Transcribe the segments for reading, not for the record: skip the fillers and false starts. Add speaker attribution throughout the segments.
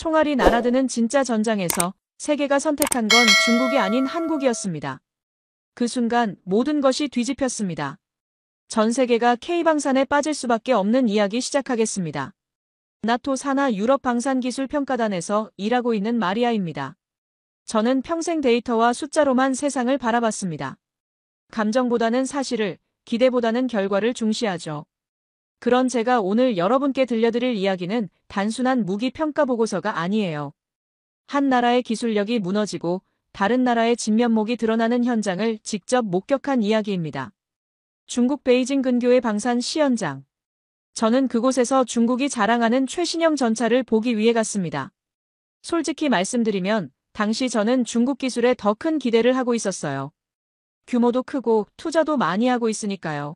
Speaker 1: 총알이 날아드는 진짜 전장에서 세계가 선택한 건 중국이 아닌 한국이었습니다. 그 순간 모든 것이 뒤집혔습니다. 전 세계가 K방산에 빠질 수밖에 없는 이야기 시작하겠습니다. 나토 산하 유럽 방산기술평가단에서 일하고 있는 마리아입니다. 저는 평생 데이터와 숫자로만 세상을 바라봤습니다. 감정보다는 사실을, 기대보다는 결과를 중시하죠. 그런 제가 오늘 여러분께 들려드릴 이야기는 단순한 무기 평가 보고서가 아니에요. 한 나라의 기술력이 무너지고 다른 나라의 진면목이 드러나는 현장을 직접 목격한 이야기입니다. 중국 베이징 근교의 방산 시연장. 저는 그곳에서 중국이 자랑하는 최신형 전차를 보기 위해 갔습니다. 솔직히 말씀드리면 당시 저는 중국 기술에 더 큰 기대를 하고 있었어요. 규모도 크고 투자도 많이 하고 있으니까요.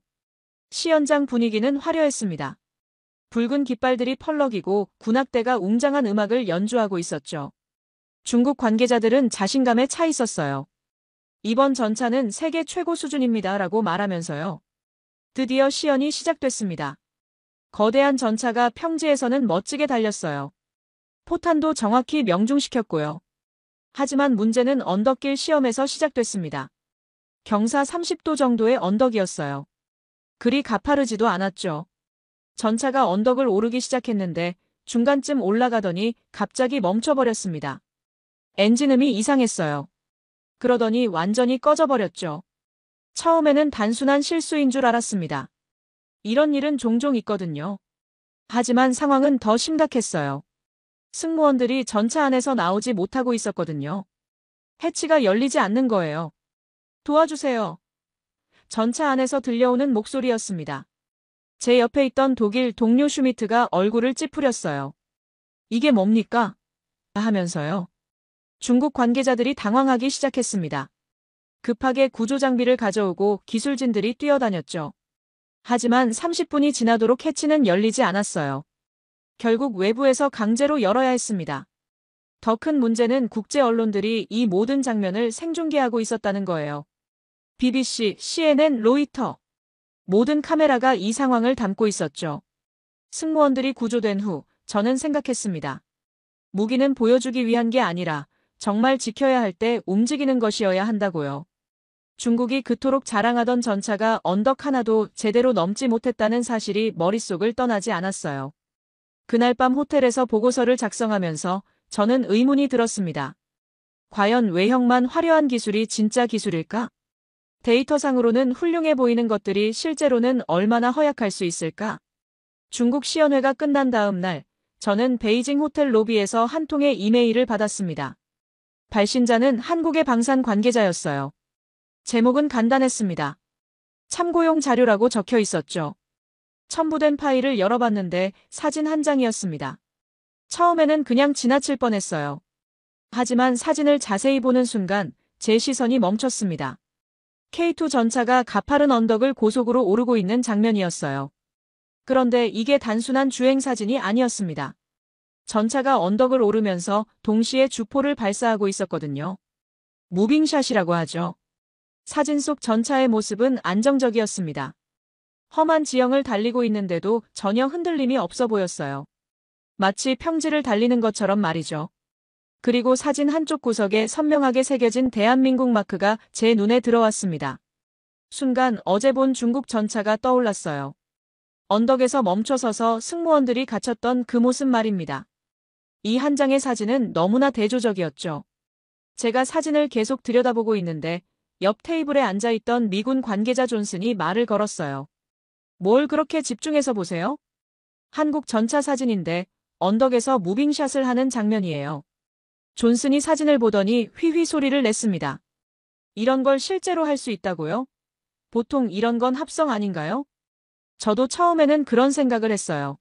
Speaker 1: 시연장 분위기는 화려했습니다. 붉은 깃발들이 펄럭이고 군악대가 웅장한 음악을 연주하고 있었죠. 중국 관계자들은 자신감에 차 있었어요. 이번 전차는 세계 최고 수준입니다 라고 말하면서요. 드디어 시연이 시작됐습니다. 거대한 전차가 평지에서는 멋지게 달렸어요. 포탄도 정확히 명중시켰고요. 하지만 문제는 언덕길 시험에서 시작됐습니다. 경사 30도 정도의 언덕이었어요. 그리 가파르지도 않았죠. 전차가 언덕을 오르기 시작했는데 중간쯤 올라가더니 갑자기 멈춰버렸습니다. 엔진음이 이상했어요. 그러더니 완전히 꺼져버렸죠. 처음에는 단순한 실수인 줄 알았습니다. 이런 일은 종종 있거든요. 하지만 상황은 더 심각했어요. 승무원들이 전차 안에서 나오지 못하고 있었거든요. 해치가 열리지 않는 거예요. 도와주세요. 전차 안에서 들려오는 목소리였습니다. 제 옆에 있던 독일 동료 슈미트가 얼굴을 찌푸렸어요. 이게 뭡니까? 하면서요. 중국 관계자들이 당황하기 시작했습니다. 급하게 구조 장비를 가져오고 기술진들이 뛰어다녔죠. 하지만 30분이 지나도록 해치는 열리지 않았어요. 결국 외부에서 강제로 열어야 했습니다. 더 큰 문제는 국제 언론들이 이 모든 장면을 생중계하고 있었다는 거예요. BBC, CNN, 로이터. 모든 카메라가 이 상황을 담고 있었죠. 승무원들이 구조된 후 저는 생각했습니다. 무기는 보여주기 위한 게 아니라 정말 지켜야 할 때 움직이는 것이어야 한다고요. 중국이 그토록 자랑하던 전차가 언덕 하나도 제대로 넘지 못했다는 사실이 머릿속을 떠나지 않았어요. 그날 밤 호텔에서 보고서를 작성하면서 저는 의문이 들었습니다. 과연 외형만 화려한 기술이 진짜 기술일까? 데이터상으로는 훌륭해 보이는 것들이 실제로는 얼마나 허약할 수 있을까? 중국 시연회가 끝난 다음 날, 저는 베이징 호텔 로비에서 한 통의 이메일을 받았습니다. 발신자는 한국의 방산 관계자였어요. 제목은 간단했습니다. 참고용 자료라고 적혀 있었죠. 첨부된 파일을 열어봤는데 사진 한 장이었습니다. 처음에는 그냥 지나칠 뻔했어요. 하지만 사진을 자세히 보는 순간 제 시선이 멈췄습니다. K2 전차가 가파른 언덕을 고속으로 오르고 있는 장면이었어요. 그런데 이게 단순한 주행 사진이 아니었습니다. 전차가 언덕을 오르면서 동시에 주포를 발사하고 있었거든요. 무빙샷이라고 하죠. 사진 속 전차의 모습은 안정적이었습니다. 험한 지형을 달리고 있는데도 전혀 흔들림이 없어 보였어요. 마치 평지를 달리는 것처럼 말이죠. 그리고 사진 한쪽 구석에 선명하게 새겨진 대한민국 마크가 제 눈에 들어왔습니다. 순간 어제 본 중국 전차가 떠올랐어요. 언덕에서 멈춰서서 승무원들이 갇혔던 그 모습 말입니다. 이 한 장의 사진은 너무나 대조적이었죠. 제가 사진을 계속 들여다보고 있는데 옆 테이블에 앉아있던 미군 관계자 존슨이 말을 걸었어요. 뭘 그렇게 집중해서 보세요? 한국 전차 사진인데 언덕에서 무빙샷을 하는 장면이에요. 존슨이 사진을 보더니 휘휘 소리를 냈습니다. 이런 걸 실제로 할 수 있다고요? 보통 이런 건 합성 아닌가요? 저도 처음에는 그런 생각을 했어요.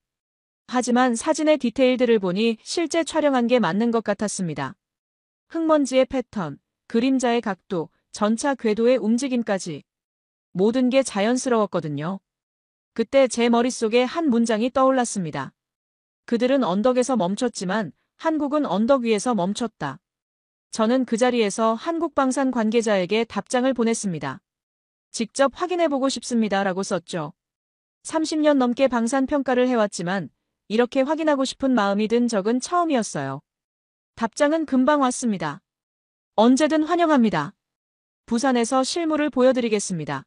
Speaker 1: 하지만 사진의 디테일들을 보니 실제 촬영한 게 맞는 것 같았습니다. 흙먼지의 패턴, 그림자의 각도, 전차 궤도의 움직임까지. 모든 게 자연스러웠거든요. 그때 제 머릿속에 한 문장이 떠올랐습니다. 그들은 언덕에서 멈췄지만 한국은 언덕 위에서 멈췄다. 저는 그 자리에서 한국 방산 관계자에게 답장을 보냈습니다. 직접 확인해보고 싶습니다 라고 썼죠. 30년 넘게 방산 평가를 해왔지만 이렇게 확인하고 싶은 마음이 든 적은 처음이었어요. 답장은 금방 왔습니다. 언제든 환영합니다. 부산에서 실물을 보여드리겠습니다.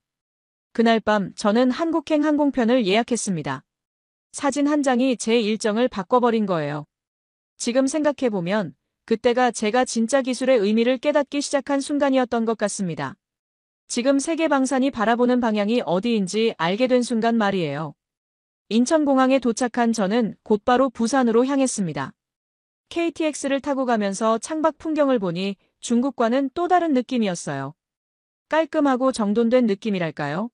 Speaker 1: 그날 밤 저는 한국행 항공편을 예약했습니다. 사진 한 장이 제 일정을 바꿔버린 거예요. 지금 생각해보면 그때가 제가 진짜 기술의 의미를 깨닫기 시작한 순간이었던 것 같습니다. 지금 세계 방산이 바라보는 방향이 어디인지 알게 된 순간 말이에요. 인천공항에 도착한 저는 곧바로 부산으로 향했습니다. KTX를 타고 가면서 창밖 풍경을 보니 중국과는 또 다른 느낌이었어요. 깔끔하고 정돈된 느낌이랄까요?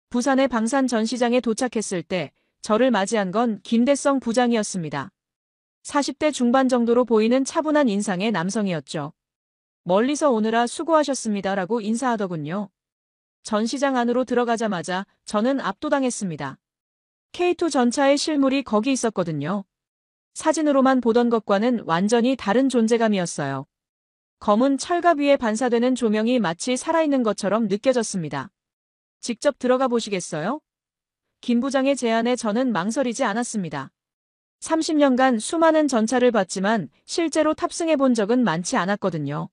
Speaker 1: 부산의 방산 전시장에 도착했을 때 저를 맞이한 건 김대성 부장이었습니다. 40대 중반 정도로 보이는 차분한 인상의 남성이었죠. 멀리서 오느라 수고하셨습니다라고 인사하더군요. 전시장 안으로 들어가자마자 저는 압도당했습니다. K2 전차의 실물이 거기 있었거든요. 사진으로만 보던 것과는 완전히 다른 존재감이었어요. 검은 철갑 위에 반사되는 조명이 마치 살아있는 것처럼 느껴졌습니다. 직접 들어가 보시겠어요? 김 부장의 제안에 저는 망설이지 않았습니다. 30년간 수많은 전차를 봤지만 실제로 탑승해 본 적은 많지 않았거든요.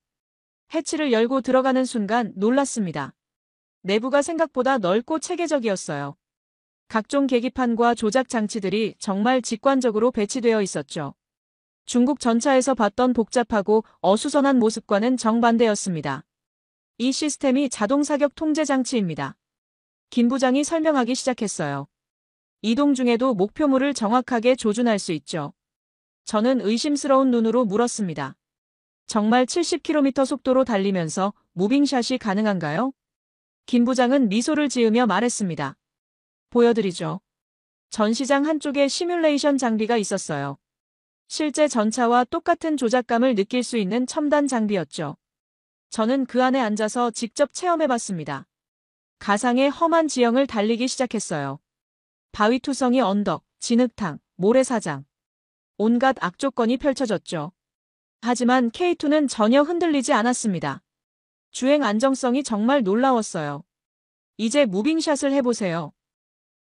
Speaker 1: 해치를 열고 들어가는 순간 놀랐습니다. 내부가 생각보다 넓고 체계적이었어요. 각종 계기판과 조작 장치들이 정말 직관적으로 배치되어 있었죠. 중국 전차에서 봤던 복잡하고 어수선한 모습과는 정반대였습니다. 이 시스템이 자동 사격 통제 장치입니다. 김 부장이 설명하기 시작했어요. 이동 중에도 목표물을 정확하게 조준할 수 있죠. 저는 의심스러운 눈으로 물었습니다. 정말 70km 속도로 달리면서 무빙샷이 가능한가요? 김 부장은 미소를 지으며 말했습니다. 보여드리죠. 전시장 한쪽에 시뮬레이션 장비가 있었어요. 실제 전차와 똑같은 조작감을 느낄 수 있는 첨단 장비였죠. 저는 그 안에 앉아서 직접 체험해봤습니다. 가상의 험한 지형을 달리기 시작했어요. 바위투성이 언덕, 진흙탕, 모래사장. 온갖 악조건이 펼쳐졌죠. 하지만 K2는 전혀 흔들리지 않았습니다. 주행 안정성이 정말 놀라웠어요. 이제 무빙샷을 해보세요.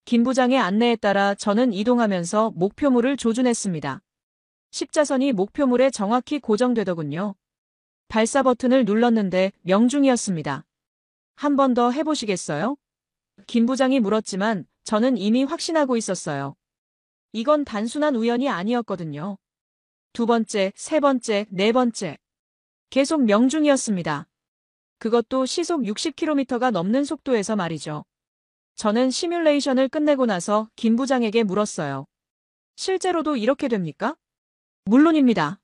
Speaker 1: 김 부장의 안내에 따라 저는 이동하면서 목표물을 조준했습니다. 십자선이 목표물에 정확히 고정되더군요. 발사 버튼을 눌렀는데 명중이었습니다. 한 번 더 해보시겠어요? 김 부장이 물었지만 저는 이미 확신하고 있었어요. 이건 단순한 우연이 아니었거든요. 두 번째, 세 번째, 네 번째. 계속 명중이었습니다. 그것도 시속 60km가 넘는 속도에서 말이죠. 저는 시뮬레이션을 끝내고 나서 김 부장에게 물었어요. 실제로도 이렇게 됩니까? 물론입니다.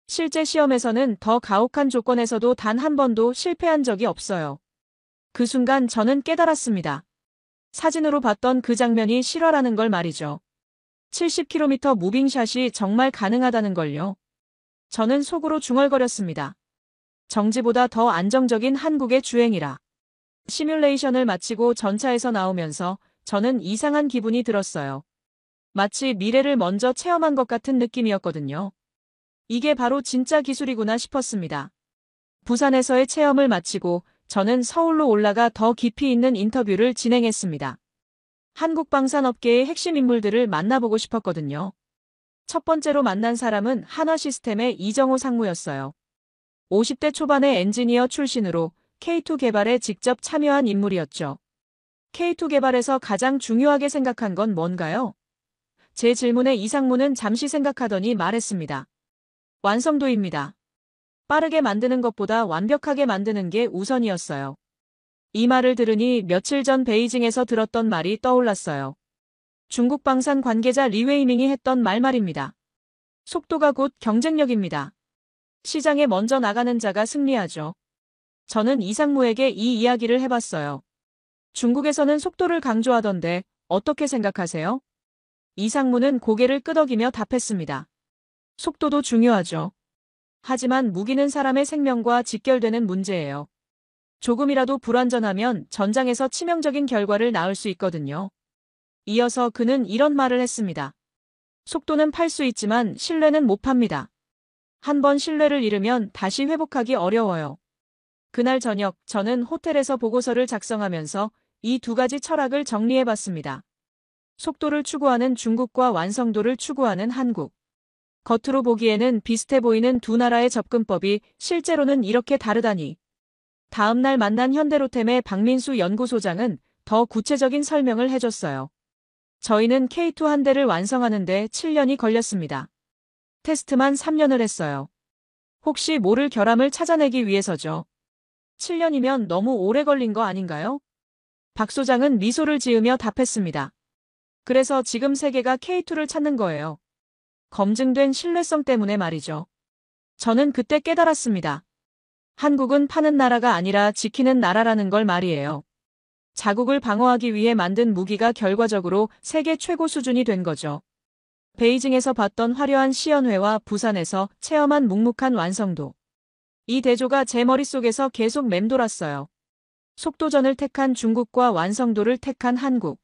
Speaker 1: 실제 시험에서는 더 가혹한 조건에서도 단 한 번도 실패한 적이 없어요. 그 순간 저는 깨달았습니다. 사진으로 봤던 그 장면이 실화라는 걸 말이죠. 70km 무빙샷이 정말 가능하다는 걸요. 저는 속으로 중얼거렸습니다. 정지보다 더 안정적인 한국의 주행이라. 시뮬레이션을 마치고 전차에서 나오면서 저는 이상한 기분이 들었어요. 마치 미래를 먼저 체험한 것 같은 느낌이었거든요. 이게 바로 진짜 기술이구나 싶었습니다. 부산에서의 체험을 마치고 저는 서울로 올라가 더 깊이 있는 인터뷰를 진행했습니다. 한국 방산업계의 핵심 인물들을 만나보고 싶었거든요. 첫 번째로 만난 사람은 한화시스템의 이정호 상무였어요. 50대 초반의 엔지니어 출신으로 K2 개발에 직접 참여한 인물이었죠. K2 개발에서 가장 중요하게 생각한 건 뭔가요? 제 질문에 이 상무는 잠시 생각하더니 말했습니다. 완성도입니다. 빠르게 만드는 것보다 완벽하게 만드는 게 우선이었어요. 이 말을 들으니 며칠 전 베이징에서 들었던 말이 떠올랐어요. 중국 방산 관계자 리웨이밍이 했던 말입니다. 속도가 곧 경쟁력입니다. 시장에 먼저 나가는 자가 승리하죠. 저는 이 상무에게 이 이야기를 해봤어요. 중국에서는 속도를 강조하던데 어떻게 생각하세요? 이 상무는 고개를 끄덕이며 답했습니다. 속도도 중요하죠. 하지만 무기는 사람의 생명과 직결되는 문제예요. 조금이라도 불완전하면 전장에서 치명적인 결과를 낳을 수 있거든요. 이어서 그는 이런 말을 했습니다. 속도는 팔 수 있지만 신뢰는 못 팝니다. 한 번 신뢰를 잃으면 다시 회복하기 어려워요. 그날 저녁 저는 호텔에서 보고서를 작성하면서 이 두 가지 철학을 정리해봤습니다. 속도를 추구하는 중국과 완성도를 추구하는 한국. 겉으로 보기에는 비슷해 보이는 두 나라의 접근법이 실제로는 이렇게 다르다니. 다음 날 만난 현대로템의 박민수 연구소장은 더 구체적인 설명을 해줬어요. 저희는 K2 한 대를 완성하는데 7년이 걸렸습니다. 테스트만 3년을 했어요. 혹시 모를 결함을 찾아내기 위해서죠. 7년이면 너무 오래 걸린 거 아닌가요? 박 소장은 미소를 지으며 답했습니다. 그래서 지금 세계가 K2를 찾는 거예요. 검증된 신뢰성 때문에 말이죠. 저는 그때 깨달았습니다. 한국은 파는 나라가 아니라 지키는 나라라는 걸 말이에요. 자국을 방어하기 위해 만든 무기가 결과적으로 세계 최고 수준이 된 거죠. 베이징에서 봤던 화려한 시연회와 부산에서 체험한 묵묵한 완성도. 이 대조가 제 머릿속에서 계속 맴돌았어요. 속도전을 택한 중국과 완성도를 택한 한국.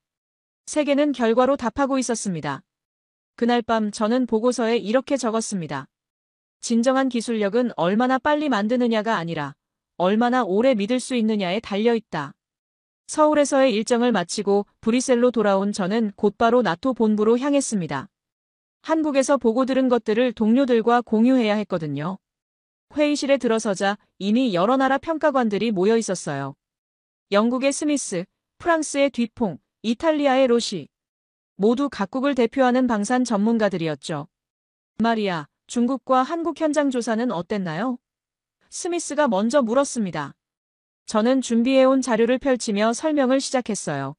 Speaker 1: 세계는 결과로 답하고 있었습니다. 그날 밤 저는 보고서에 이렇게 적었습니다. 진정한 기술력은 얼마나 빨리 만드느냐가 아니라 얼마나 오래 믿을 수 있느냐에 달려있다. 서울에서의 일정을 마치고 브뤼셀로 돌아온 저는 곧바로 나토 본부로 향했습니다. 한국에서 보고 들은 것들을 동료들과 공유해야 했거든요. 회의실에 들어서자 이미 여러 나라 평가관들이 모여 있었어요. 영국의 스미스, 프랑스의 뒤퐁, 이탈리아의 로시. 모두 각국을 대표하는 방산 전문가들이었죠. 마리아, 중국과 한국 현장 조사는 어땠나요? 스미스가 먼저 물었습니다. 저는 준비해온 자료를 펼치며 설명을 시작했어요.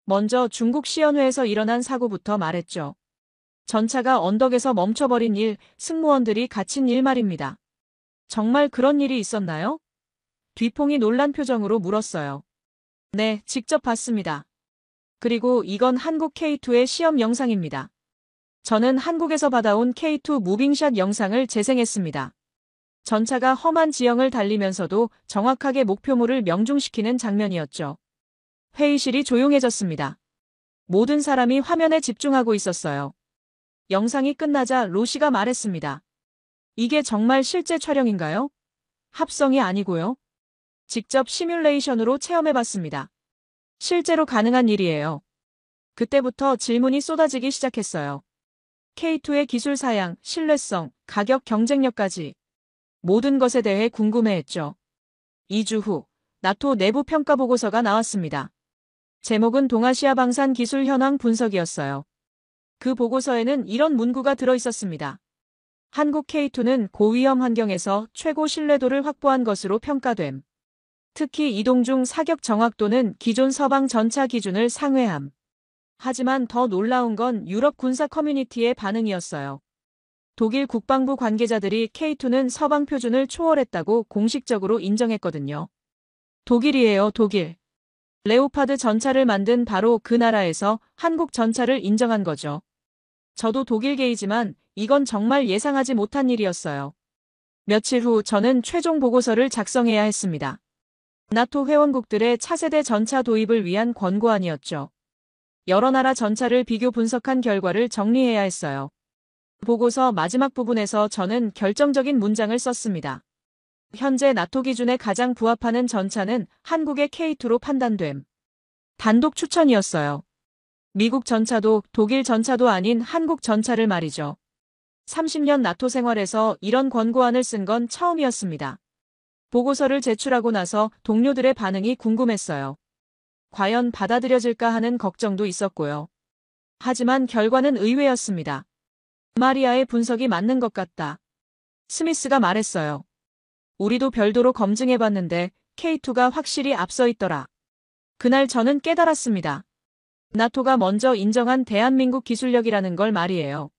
Speaker 1: 먼저 중국 시연회에서 일어난 사고부터 말했죠. 전차가 언덕에서 멈춰버린 일, 승무원들이 갇힌 일 말입니다. 정말 그런 일이 있었나요? 뒤퐁이 놀란 표정으로 물었어요. 네, 직접 봤습니다. 그리고 이건 한국 K2의 시험 영상입니다. 저는 한국에서 받아온 K2 무빙샷 영상을 재생했습니다. 전차가 험한 지형을 달리면서도 정확하게 목표물을 명중시키는 장면이었죠. 회의실이 조용해졌습니다. 모든 사람이 화면에 집중하고 있었어요. 영상이 끝나자 로시가 말했습니다. 이게 정말 실제 촬영인가요? 합성이 아니고요. 직접 시뮬레이션으로 체험해봤습니다. 실제로 가능한 일이에요. 그때부터 질문이 쏟아지기 시작했어요. K2의 기술 사양, 신뢰성, 가격 경쟁력까지 모든 것에 대해 궁금해했죠. 2주 후 나토 내부 평가 보고서가 나왔습니다. 제목은 동아시아 방산 기술 현황 분석이었어요. 그 보고서에는 이런 문구가 들어있었습니다. 한국 K2는 고위험 환경에서 최고 신뢰도를 확보한 것으로 평가됨. 특히 이동 중 사격 정확도는 기존 서방 전차 기준을 상회함. 하지만 더 놀라운 건 유럽 군사 커뮤니티의 반응이었어요. 독일 국방부 관계자들이 K2는 서방 표준을 초월했다고 공식적으로 인정했거든요. 독일이에요, 독일. 레오파드 전차를 만든 바로 그 나라에서 한국 전차를 인정한 거죠. 저도 독일계이지만 이건 정말 예상하지 못한 일이었어요. 며칠 후 저는 최종 보고서를 작성해야 했습니다. 나토 회원국들의 차세대 전차 도입을 위한 권고안이었죠. 여러 나라 전차를 비교 분석한 결과를 정리해야 했어요. 보고서 마지막 부분에서 저는 결정적인 문장을 썼습니다. 현재 나토 기준에 가장 부합하는 전차는 한국의 K2로 판단됨. 단독 추천이었어요. 미국 전차도 독일 전차도 아닌 한국 전차를 말이죠. 30년 나토 생활에서 이런 권고안을 쓴 건 처음이었습니다. 보고서를 제출하고 나서 동료들의 반응이 궁금했어요. 과연 받아들여질까 하는 걱정도 있었고요. 하지만 결과는 의외였습니다. 마리아의 분석이 맞는 것 같다. 스미스가 말했어요. 우리도 별도로 검증해봤는데 K2가 확실히 앞서 있더라. 그날 저는 깨달았습니다. 나토가 먼저 인정한 대한민국 기술력이라는 걸 말이에요.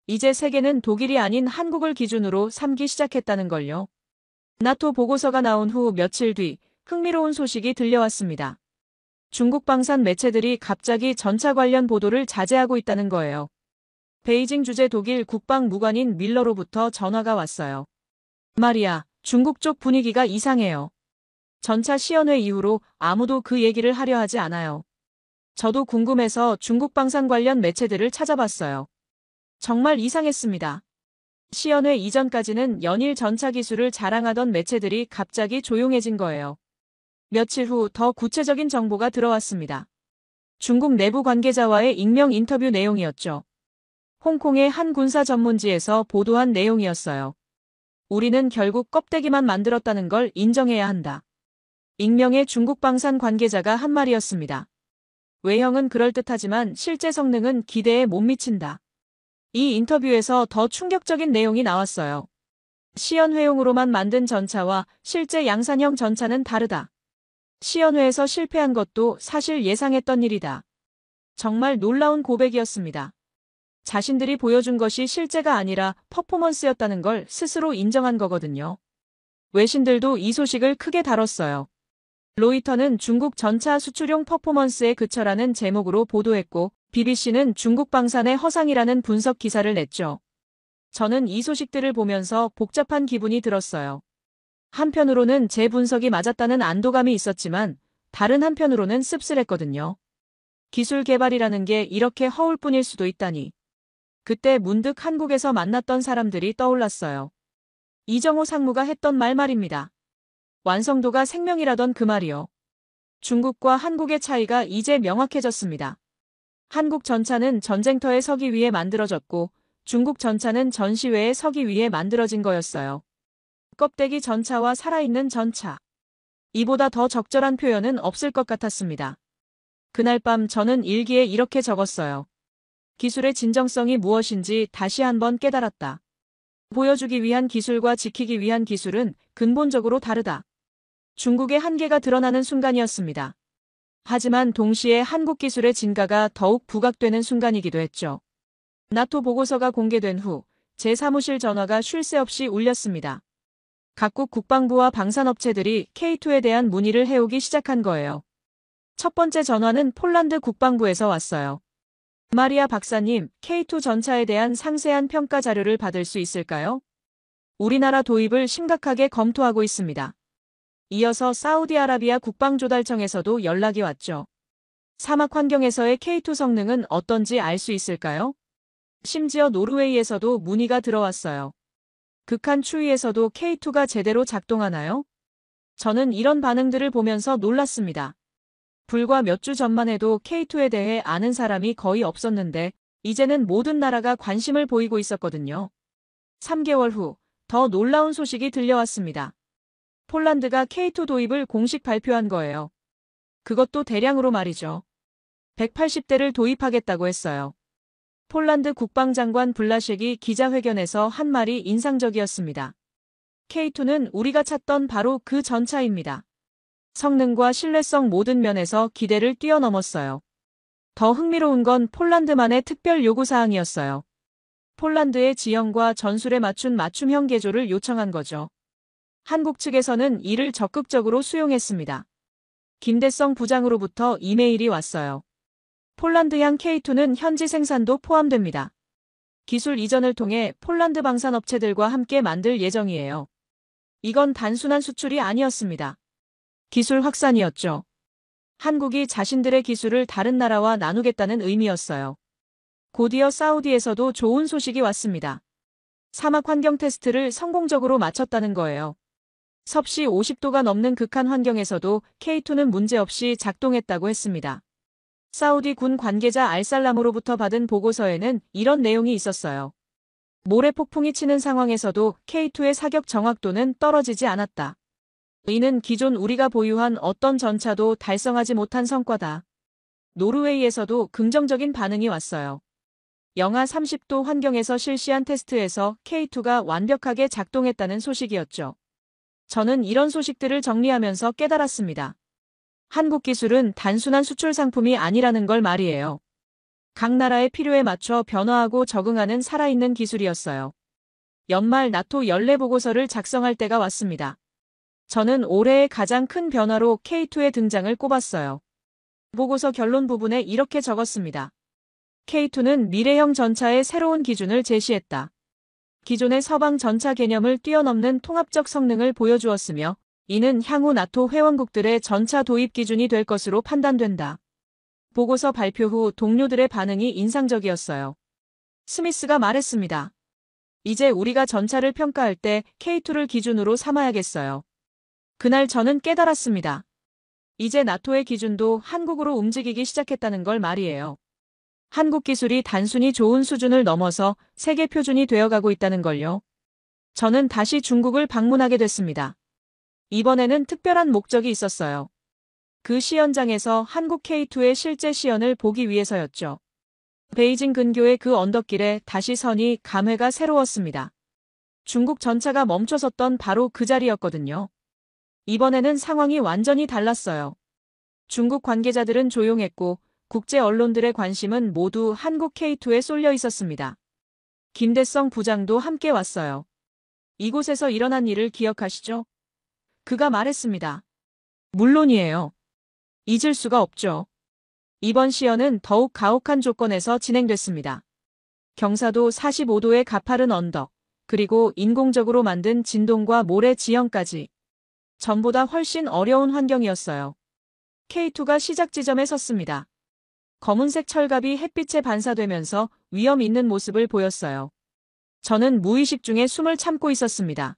Speaker 1: 이제 세계는 독일이 아닌 한국을 기준으로 삼기 시작했다는 걸요. 나토 보고서가 나온 후 며칠 뒤 흥미로운 소식이 들려왔습니다. 중국 방산 매체들이 갑자기 전차 관련 보도를 자제하고 있다는 거예요. 베이징 주재 독일 국방무관인 밀러로부터 전화가 왔어요. 마리아, 중국 쪽 분위기가 이상해요. 전차 시연회 이후로 아무도 그 얘기를 하려 하지 않아요. 저도 궁금해서 중국 방산 관련 매체들을 찾아봤어요. 정말 이상했습니다. 시연회 이전까지는 연일 전차 기술을 자랑하던 매체들이 갑자기 조용해진 거예요. 며칠 후 더 구체적인 정보가 들어왔습니다. 중국 내부 관계자와의 익명 인터뷰 내용이었죠. 홍콩의 한 군사 전문지에서 보도한 내용이었어요. 우리는 결국 껍데기만 만들었다는 걸 인정해야 한다. 익명의 중국 방산 관계자가 한 말이었습니다. 외형은 그럴듯하지만 실제 성능은 기대에 못 미친다. 이 인터뷰에서 더 충격적인 내용이 나왔어요. 시연회용으로만 만든 전차와 실제 양산형 전차는 다르다. 시연회에서 실패한 것도 사실 예상했던 일이다. 정말 놀라운 고백이었습니다. 자신들이 보여준 것이 실제가 아니라 퍼포먼스였다는 걸 스스로 인정한 거거든요. 외신들도 이 소식을 크게 다뤘어요. 로이터는 중국 전차 수출용 퍼포먼스에 그쳐라는 제목으로 보도했고, BBC는 중국 방산의 허상이라는 분석 기사를 냈죠. 저는 이 소식들을 보면서 복잡한 기분이 들었어요. 한편으로는 제 분석이 맞았다는 안도감이 있었지만, 다른 한편으로는 씁쓸했거든요. 기술 개발이라는 게 이렇게 허울 뿐일 수도 있다니. 그때 문득 한국에서 만났던 사람들이 떠올랐어요. 이정호 상무가 했던 말입니다. 완성도가 생명이라던 그 말이요. 중국과 한국의 차이가 이제 명확해졌습니다. 한국 전차는 전쟁터에 서기 위해 만들어졌고 중국 전차는 전시회에 서기 위해 만들어진 거였어요. 껍데기 전차와 살아있는 전차. 이보다 더 적절한 표현은 없을 것 같았습니다. 그날 밤 저는 일기에 이렇게 적었어요. 기술의 진정성이 무엇인지 다시 한번 깨달았다. 보여주기 위한 기술과 지키기 위한 기술은 근본적으로 다르다. 중국의 한계가 드러나는 순간이었습니다. 하지만 동시에 한국 기술의 진가가 더욱 부각되는 순간이기도 했죠. 나토 보고서가 공개된 후 제 사무실 전화가 쉴 새 없이 울렸습니다. 각국 국방부와 방산업체들이 K2에 대한 문의를 해오기 시작한 거예요. 첫 번째 전화는 폴란드 국방부에서 왔어요. 마리아 박사님, K2 전차에 대한 상세한 평가 자료를 받을 수 있을까요? 우리나라 도입을 심각하게 검토하고 있습니다. 이어서 사우디아라비아 국방조달청에서도 연락이 왔죠. 사막 환경에서의 K2 성능은 어떤지 알 수 있을까요? 심지어 노르웨이에서도 문의가 들어왔어요. 극한 추위에서도 K2가 제대로 작동하나요? 저는 이런 반응들을 보면서 놀랐습니다. 불과 몇 주 전만 해도 K2에 대해 아는 사람이 거의 없었는데 이제는 모든 나라가 관심을 보이고 있었거든요. 3개월 후 더 놀라운 소식이 들려왔습니다. 폴란드가 K2 도입을 공식 발표한 거예요. 그것도 대량으로 말이죠. 180대를 도입하겠다고 했어요. 폴란드 국방장관 블라셰기 기자회견에서 한 말이 인상적이었습니다. K2는 우리가 찾던 바로 그 전차입니다. 성능과 신뢰성 모든 면에서 기대를 뛰어넘었어요. 더 흥미로운 건 폴란드만의 특별 요구사항이었어요. 폴란드의 지형과 전술에 맞춘 맞춤형 개조를 요청한 거죠. 한국 측에서는 이를 적극적으로 수용했습니다. 김대성 부장으로부터 이메일이 왔어요. 폴란드향 K2는 현지 생산도 포함됩니다. 기술 이전을 통해 폴란드 방산업체들과 함께 만들 예정이에요. 이건 단순한 수출이 아니었습니다. 기술 확산이었죠. 한국이 자신들의 기술을 다른 나라와 나누겠다는 의미였어요. 곧이어 사우디에서도 좋은 소식이 왔습니다. 사막 환경 테스트를 성공적으로 마쳤다는 거예요. 섭씨 50도가 넘는 극한 환경에서도 K2는 문제없이 작동했다고 했습니다. 사우디 군 관계자 알살람으로부터 받은 보고서에는 이런 내용이 있었어요. 모래 폭풍이 치는 상황에서도 K2의 사격 정확도는 떨어지지 않았다. 이는 기존 우리가 보유한 어떤 전차도 달성하지 못한 성과다. 노르웨이에서도 긍정적인 반응이 왔어요. 영하 30도 환경에서 실시한 테스트에서 K2가 완벽하게 작동했다는 소식이었죠. 저는 이런 소식들을 정리하면서 깨달았습니다. 한국 기술은 단순한 수출 상품이 아니라는 걸 말이에요. 각 나라의 필요에 맞춰 변화하고 적응하는 살아있는 기술이었어요. 연말 나토 연례 보고서를 작성할 때가 왔습니다. 저는 올해의 가장 큰 변화로 K2의 등장을 꼽았어요. 보고서 결론 부분에 이렇게 적었습니다. K2는 미래형 전차의 새로운 기준을 제시했다. 기존의 서방 전차 개념을 뛰어넘는 통합적 성능을 보여주었으며 이는 향후 나토 회원국들의 전차 도입 기준이 될 것으로 판단된다. 보고서 발표 후 동료들의 반응이 인상적이었어요. 스미스가 말했습니다. 이제 우리가 전차를 평가할 때 K2를 기준으로 삼아야겠어요. 그날 저는 깨달았습니다. 이제 나토의 기준도 한국으로 움직이기 시작했다는 걸 말이에요. 한국 기술이 단순히 좋은 수준을 넘어서 세계 표준이 되어가고 있다는 걸요. 저는 다시 중국을 방문하게 됐습니다. 이번에는 특별한 목적이 있었어요. 그 시연장에서 한국 K2의 실제 시연을 보기 위해서였죠. 베이징 근교의 그 언덕길에 다시 서니 감회가 새로웠습니다. 중국 전차가 멈춰섰던 바로 그 자리였거든요. 이번에는 상황이 완전히 달랐어요. 중국 관계자들은 조용했고 국제 언론들의 관심은 모두 한국 K2에 쏠려 있었습니다. 김대성 부장도 함께 왔어요. 이곳에서 일어난 일을 기억하시죠? 그가 말했습니다. 물론이에요. 잊을 수가 없죠. 이번 시연은 더욱 가혹한 조건에서 진행됐습니다. 경사도 45도의 가파른 언덕, 그리고 인공적으로 만든 진동과 모래 지형까지 전보다 훨씬 어려운 환경이었어요. K2가 시작 지점에 섰습니다. 검은색 철갑이 햇빛에 반사되면서 위험 있는 모습을 보였어요. 저는 무의식 중에 숨을 참고 있었습니다.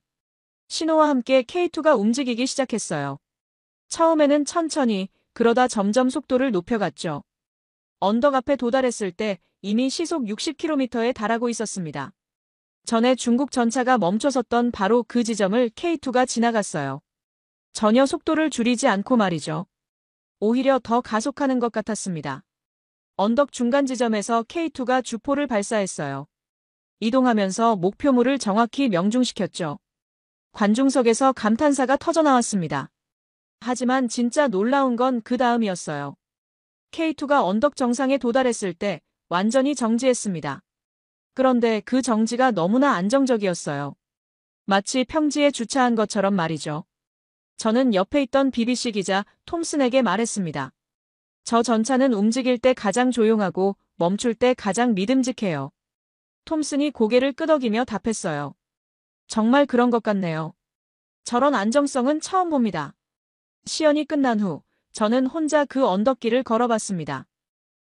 Speaker 1: 신호와 함께 K2가 움직이기 시작했어요. 처음에는 천천히, 그러다 점점 속도를 높여갔죠. 언덕 앞에 도달했을 때 이미 시속 60km에 달하고 있었습니다. 전에 중국 전차가 멈춰섰던 바로 그 지점을 K2가 지나갔어요. 전혀 속도를 줄이지 않고 말이죠. 오히려 더 가속하는 것 같았습니다. 언덕 중간 지점에서 K2가 주포를 발사했어요. 이동하면서 목표물을 정확히 명중시켰죠. 관중석에서 감탄사가 터져나왔습니다. 하지만 진짜 놀라운 건 그 다음이었어요. K2가 언덕 정상에 도달했을 때 완전히 정지했습니다. 그런데 그 정지가 너무나 안정적이었어요. 마치 평지에 주차한 것처럼 말이죠. 저는 옆에 있던 BBC 기자 톰슨에게 말했습니다. 저 전차는 움직일 때 가장 조용하고 멈출 때 가장 믿음직해요. 톰슨이 고개를 끄덕이며 답했어요. 정말 그런 것 같네요. 저런 안정성은 처음 봅니다. 시연이 끝난 후 저는 혼자 그 언덕길을 걸어봤습니다.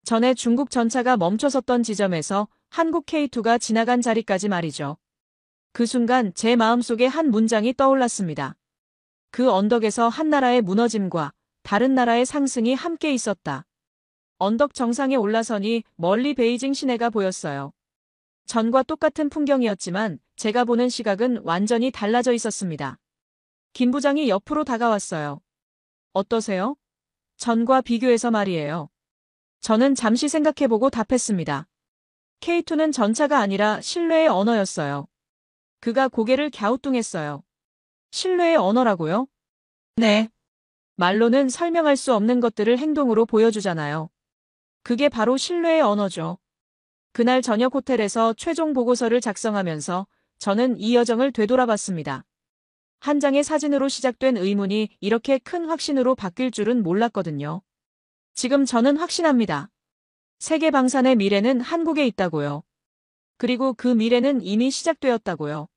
Speaker 1: 전에 중국 전차가 멈춰섰던 지점에서 한국 K2가 지나간 자리까지 말이죠. 그 순간 제 마음속에 한 문장이 떠올랐습니다. 그 언덕에서 한 나라의 무너짐과 다른 나라의 상승이 함께 있었다. 언덕 정상에 올라서니 멀리 베이징 시내가 보였어요. 전과 똑같은 풍경이었지만 제가 보는 시각은 완전히 달라져 있었습니다. 김 부장이 옆으로 다가왔어요. 어떠세요? 전과 비교해서 말이에요. 저는 잠시 생각해보고 답했습니다. K2는 전차가 아니라 신뢰의 언어였어요. 그가 고개를 갸우뚱했어요. 신뢰의 언어라고요? 네. 말로는 설명할 수 없는 것들을 행동으로 보여주잖아요. 그게 바로 신뢰의 언어죠. 그날 저녁 호텔에서 최종 보고서를 작성하면서 저는 이 여정을 되돌아봤습니다. 한 장의 사진으로 시작된 의문이 이렇게 큰 확신으로 바뀔 줄은 몰랐거든요. 지금 저는 확신합니다. 세계 방산의 미래는 한국에 있다고요. 그리고 그 미래는 이미 시작되었다고요.